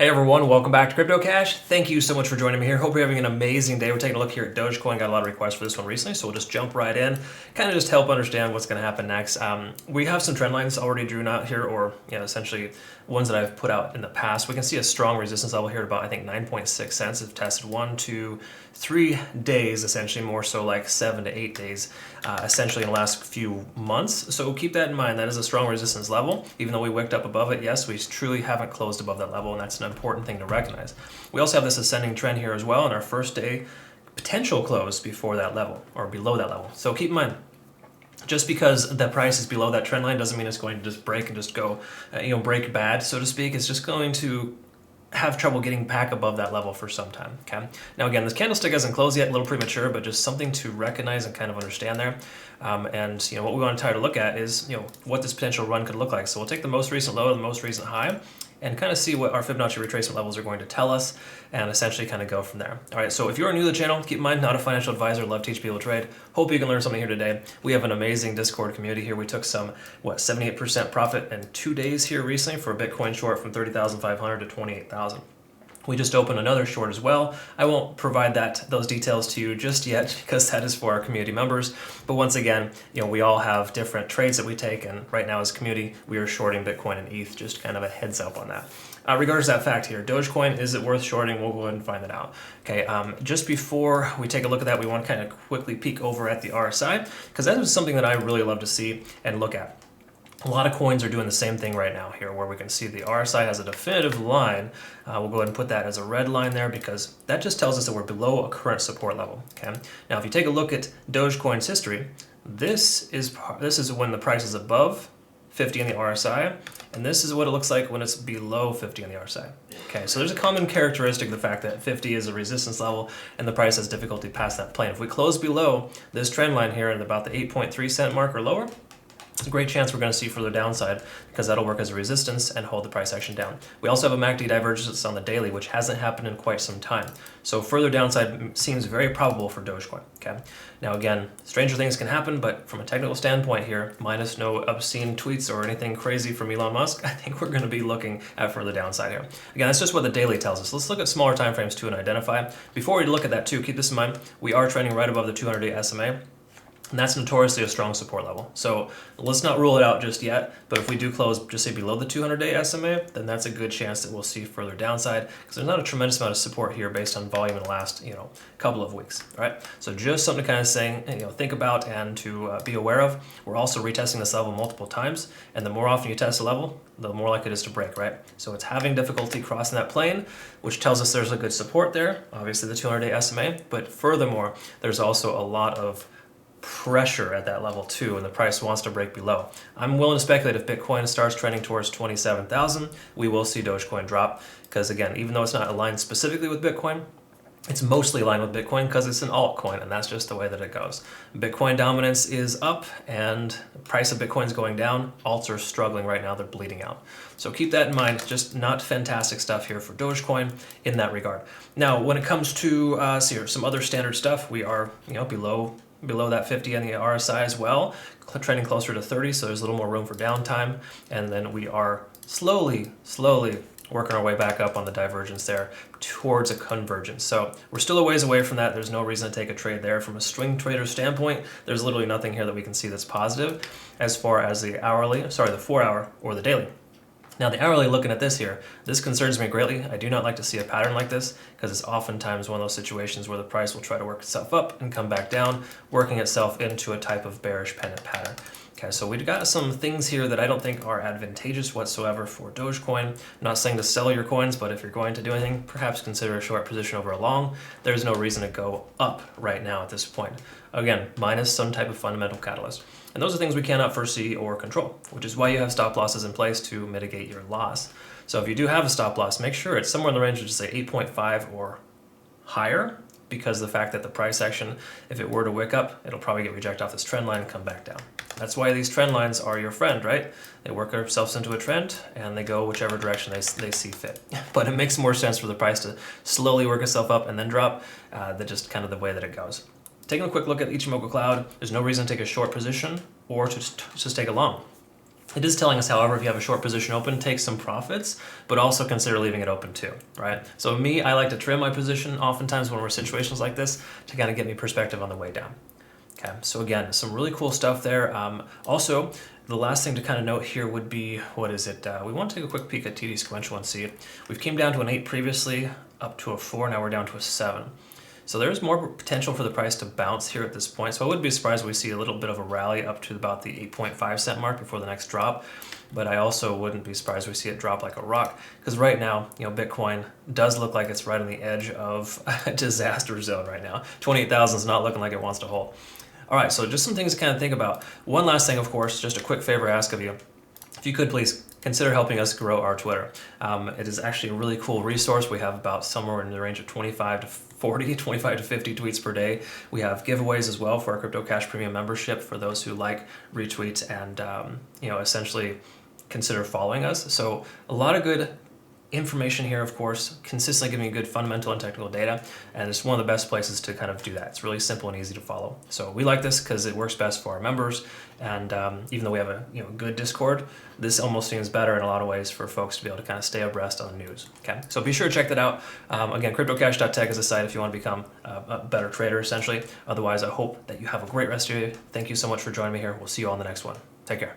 Hey everyone, welcome back to Crypto Cash. Thank you so much for joining me here. Hope you're having an amazing day. We're taking a look here at Dogecoin. Got a lot of requests for this one recently, so we'll just jump right in. Kind of just help understand what's going to happen next. We have some trend lines already drawn out here, or essentially ones that I've put out in the past. We can see a strong resistance level here at about, I think, 9.6 cents. It's tested 1, 2, 3 days, essentially more so like 7 to 8 days, essentially in the last few months. So keep that in mind. That is a strong resistance level. Even though we wicked up above it, yes, we truly haven't closed above that level, and that's an important thing to recognize. We also have this ascending trend here as well in our first day potential close before that level or below that level. So keep in mind, just because the price is below that trend line doesn't mean it's going to just break and just go, break bad, so to speak. It's just going to have trouble getting back above that level for some time. Okay. Now again, this candlestick hasn't closed yet, a little premature, but just something to recognize and kind of understand there. And what we want to try to look at is what this potential run could look like. So we'll take the most recent low and the most recent high, and kind of see what our Fibonacci retracement levels are going to tell us, and essentially kind of go from there. All right, so if you're new to the channel, keep in mind, not a financial advisor, love to teach people to trade. Hope you can learn something here today. We have an amazing Discord community here. We took some, 78% profit in 2 days here recently for a Bitcoin short from 30,500 to 28,000. We just opened another short as well. I won't provide those details to you just yet because that is for our community members. But once again, we all have different trades that we take, and right now as a community, we are shorting Bitcoin and ETH. Just kind of a heads up on that. Regarding that fact here, Dogecoin, is it worth shorting? We'll go ahead and find that out. Okay, just before we take a look at that, we want to kind of quickly peek over at the RSI, because that is something that I really love to see and look at. A lot of coins are doing the same thing right now here, where we can see the RSI has a definitive line. We'll go ahead and put that as a red line there, because that just tells us that we're below a current support level. Okay. Now, if you take a look at Dogecoin's history, this is when the price is above 50 in the RSI, and this is what it looks like when it's below 50 in the RSI. Okay, so there's a common characteristic of the fact that 50 is a resistance level, and the price has difficulty past that plane. If we close below this trend line here at about the 8.3 cent mark or lower, it's a great chance we're going to see further downside, because that'll work as a resistance and hold the price action down. We also have a MACD divergence on the daily, which hasn't happened in quite some time. So further downside seems very probable for Dogecoin. Okay. Now again, stranger things can happen, but from a technical standpoint here, minus no obscene tweets or anything crazy from Elon Musk, I think we're going to be looking at further downside here. Again, that's just what the daily tells us. Let's look at smaller time frames too and identify. Before we look at that too, keep this in mind, we are trending right above the 200-day SMA. And that's notoriously a strong support level. So let's not rule it out just yet, but if we do close, just say below the 200-day SMA, then that's a good chance that we'll see further downside, because there's not a tremendous amount of support here based on volume in the last, couple of weeks, all right? So just something to kind of think about and to be aware of. We're also retesting this level multiple times, and the more often you test a level, the more likely it is to break, right? So it's having difficulty crossing that plane, which tells us there's a good support there, obviously the 200-day SMA, but furthermore, there's also a lot of pressure at that level too, and the price wants to break below. I'm willing to speculate if Bitcoin starts trending towards 27,000, we will see Dogecoin drop, because again, even though it's not aligned specifically with Bitcoin, it's mostly aligned with Bitcoin because it's an altcoin, and that's just the way that it goes. Bitcoin dominance is up, and the price of Bitcoin is going down. Alts are struggling right now. They're bleeding out. So keep that in mind. Just not fantastic stuff here for Dogecoin in that regard. Now, when it comes to some other standard stuff, we are below that 50 on the RSI as well, trending closer to 30, so there's a little more room for downtime, and then we are slowly working our way back up on the divergence there towards a convergence. So we're still a ways away from that. There's no reason to take a trade there. From a swing trader standpoint, there's literally nothing here that we can see that's positive as far as the 4-hour or the daily. Now the hourly, looking at this here, this concerns me greatly. I do not like to see a pattern like this, because it's oftentimes one of those situations where the price will try to work itself up and come back down, working itself into a type of bearish pennant pattern. Okay, so we've got some things here that I don't think are advantageous whatsoever for Dogecoin. I'm not saying to sell your coins, but if you're going to do anything, perhaps consider a short position over a long. There's no reason to go up right now at this point. Again, minus some type of fundamental catalyst. And those are things we cannot foresee or control, which is why you have stop losses in place to mitigate your loss. So if you do have a stop loss, make sure it's somewhere in the range of, just say, 8.5 or higher, because the fact that the price action, if it were to wick up, it'll probably get rejected off this trend line and come back down. That's why these trend lines are your friend, right? They work themselves into a trend, and they go whichever direction they see fit. But it makes more sense for the price to slowly work itself up and then drop than just kind of the way that it goes. Taking a quick look at Ichimoku Cloud, there's no reason to take a short position or to just take a long. It is telling us, however, if you have a short position open, take some profits, but also consider leaving it open too, right? So me, I like to trim my position oftentimes when we're in situations like this to kind of get me perspective on the way down. Okay, so again, some really cool stuff there. Also, the last thing to kind of note here would be, what is it? We want to take a quick peek at TD sequential and see. We've came down to an 8 previously, up to a 4, now we're down to a 7. So there's more potential for the price to bounce here at this point. So I wouldn't be surprised if we see a little bit of a rally up to about the 8.5 cent mark before the next drop. But I also wouldn't be surprised if we see it drop like a rock. Because right now, Bitcoin does look like it's right on the edge of a disaster zone right now. 28,000 is not looking like it wants to hold. All right, so just some things to kind of think about. One last thing, of course, just a quick favor ask of you. If you could please consider helping us grow our Twitter. It is actually a really cool resource. We have about somewhere in the range of 25 to 40, 25 to 50 tweets per day. We have giveaways as well for our Crypto Cash Premium membership for those who like retweets and essentially consider following us. So a lot of good information here, of course, consistently giving you good fundamental and technical data, and it's one of the best places to kind of do that. It's really simple and easy to follow. So we like this because it works best for our members, and even though we have a good Discord, this almost seems better in a lot of ways for folks to be able to kind of stay abreast on the news. Okay, so be sure to check that out. Again, cryptocash.tech is a site if you want to become a better trader, essentially. Otherwise, I hope that you have a great rest of your day. Thank you so much for joining me here. We'll see you on the next one. Take care.